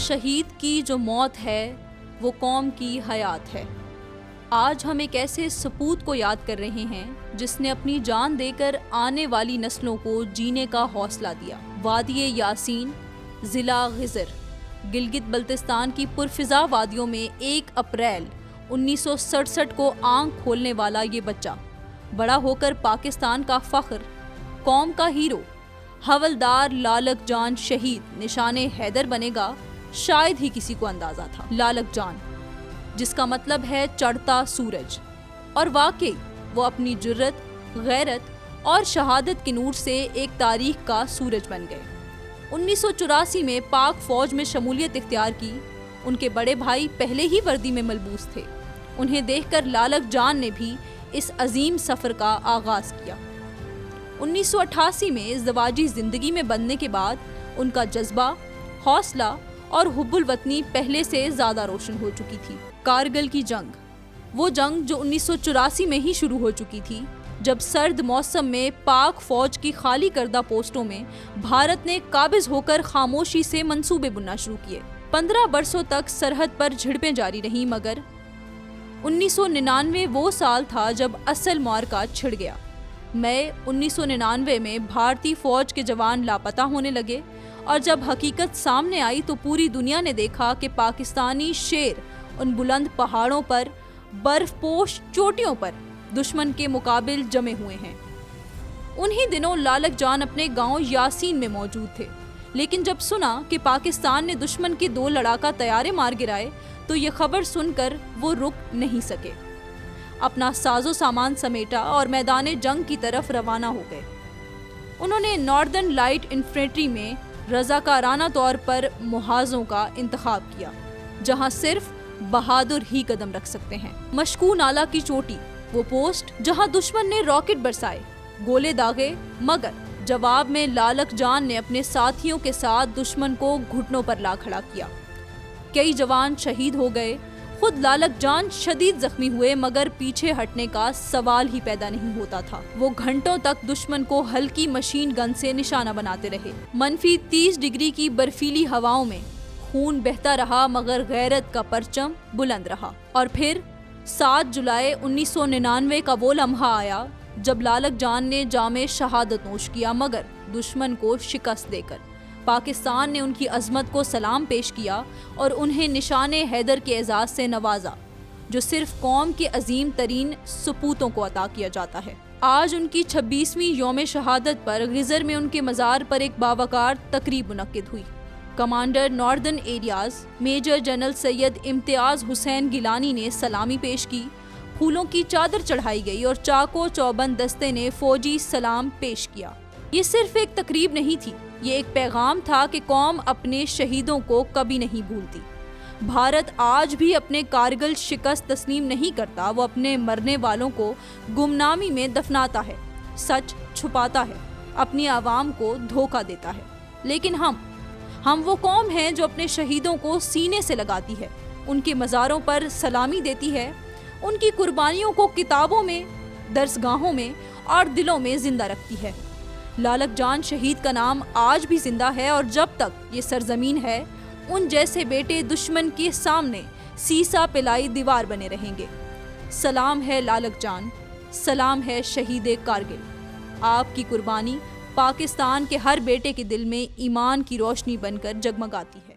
شہید کی جو موت ہے وہ قوم کی حیات ہے۔ آج ہم ایک ایسے سپوت کو یاد کر رہے ہیں جس نے اپنی جان دے کر آنے والی نسلوں کو جینے کا حوصلہ دیا۔ وادی یاسین، ضلع غزر، گلگت بلتستان کی پرفضا وادیوں میں 1 اپریل 1967 کو آنکھ کھولنے والا یہ بچہ بڑا ہو کر پاکستان کا فخر، قوم کا ہیرو، حولدار لالک جان شہید نشان حیدر بنے گا، شاید ہی کسی کو اندازہ تھا۔ لالک جان، جس کا مطلب ہے چڑھتا سورج، اور واقعی وہ اپنی جرت، غیرت اور شہادت کے نور سے ایک تاریخ کا سورج بن گئے۔ 1984 میں پاک فوج میں شمولیت اختیار کی۔ ان کے بڑے بھائی پہلے ہی وردی میں ملبوس تھے۔ انہیں دیکھ کر لالک جان نے بھی اس عظیم سفر کا آغاز کیا۔ 1988 میں ازدواجی زندگی میں بندھنے کے بعد ان کا جذبہ، حوصلہ اور حب الوطنی پہلے سے زیادہ روشن ہو چکی تھی۔ کارگل کی جنگ، وہ جنگ جو 1984 میں ہی شروع ہو چکی تھی، جب سرد موسم میں پاک فوج کی خالی کردہ پوسٹوں میں بھارت نے قابض ہو کر خاموشی سے منصوبے بننا شروع کیے۔ 15 برسوں تک سرحد پر جھڑپیں جاری رہیں، مگر 1999 وہ سال تھا جب اصل معرکہ چھڑ گیا۔ مئی 1999 میں بھارتی فوج کے جوان لاپتہ ہونے لگے، اور جب حقیقت سامنے آئی تو پوری دنیا نے دیکھا کہ پاکستانی شیر ان بلند پہاڑوں پر، برف پوش چوٹیوں پر دشمن کے مقابل جمے ہوئے ہیں۔ انہی دنوں لالک جان اپنے گاؤں یاسین میں موجود تھے، لیکن جب سنا کہ پاکستان نے دشمن کے 2 لڑاکا طیارے مار گرائے تو یہ خبر سن کر وہ رک نہیں سکے۔ اپنا ساز و سامان سمیٹا اور میدان جنگ کی طرف روانہ ہو گئے۔ انہوں نے ناردرن لائٹ انفینٹری میں رضاکارانہ طور پر محاذوں کا انتخاب کیا، جہاں صرف بہادر ہی قدم رکھ سکتے ہیں۔ مشکو نالہ کی چوٹی، وہ پوسٹ جہاں دشمن نے راکٹ برسائے، گولے داغے، مگر جواب میں لالک جان نے اپنے ساتھیوں کے ساتھ دشمن کو گھٹنوں پر لا کھڑا کیا۔ کئی جوان شہید ہو گئے، خود لالک جان شدید زخمی ہوئے، مگر پیچھے ہٹنے کا سوال ہی پیدا نہیں ہوتا تھا۔ وہ گھنٹوں تک دشمن کو ہلکی مشین گن سے نشانہ بناتے رہے۔ -30 ڈگری کی برفیلی ہواؤں میں خون بہتا رہا، مگر غیرت کا پرچم بلند رہا۔ اور پھر 7 جولائی 1999 کا وہ لمحہ آیا جب لالک جان نے جام شہادت نوش کیا، مگر دشمن کو شکست دے کر پاکستان نے ان کی عظمت کو سلام پیش کیا اور انہیں نشان حیدر کے اعزاز سے نوازا، جو صرف قوم کے عظیم ترین سپوتوں کو عطا کیا جاتا ہے۔ آج ان کی 26ویں یوم شہادت پر غزر میں ان کے مزار پر ایک باوقار تقریب منعقد ہوئی۔ Commander northern areas major general Syed Imtiaz Hussain Gilani نے سلامی پیش کی، پھولوں کی چادر چڑھائی گئی اور چاق و چوبند دستے نے فوجی سلام پیش کیا۔ یہ صرف ایک تقریب نہیں تھی، یہ ایک پیغام تھا کہ قوم اپنے شہیدوں کو کبھی نہیں بھولتی۔ بھارت آج بھی اپنے کارگل شکست تسلیم نہیں کرتا، وہ اپنے مرنے والوں کو گمنامی میں دفناتا ہے، سچ چھپاتا ہے، اپنی عوام کو دھوکہ دیتا ہے۔ لیکن ہم وہ قوم ہیں جو اپنے شہیدوں کو سینے سے لگاتی ہے، ان کے مزاروں پر سلامی دیتی ہے، ان کی قربانیوں کو کتابوں میں، درسگاہوں میں اور دلوں میں زندہ رکھتی ہے۔ لالک جان شہید کا نام آج بھی زندہ ہے، اور جب تک یہ سرزمین ہے، ان جیسے بیٹے دشمن کے سامنے سیسا پلائی دیوار بنے رہیں گے۔ سلام ہے لالک جان، سلام ہے شہید کارگل۔ آپ کی قربانی پاکستان کے ہر بیٹے کے دل میں ایمان کی روشنی بن کر جگمگاتی ہے۔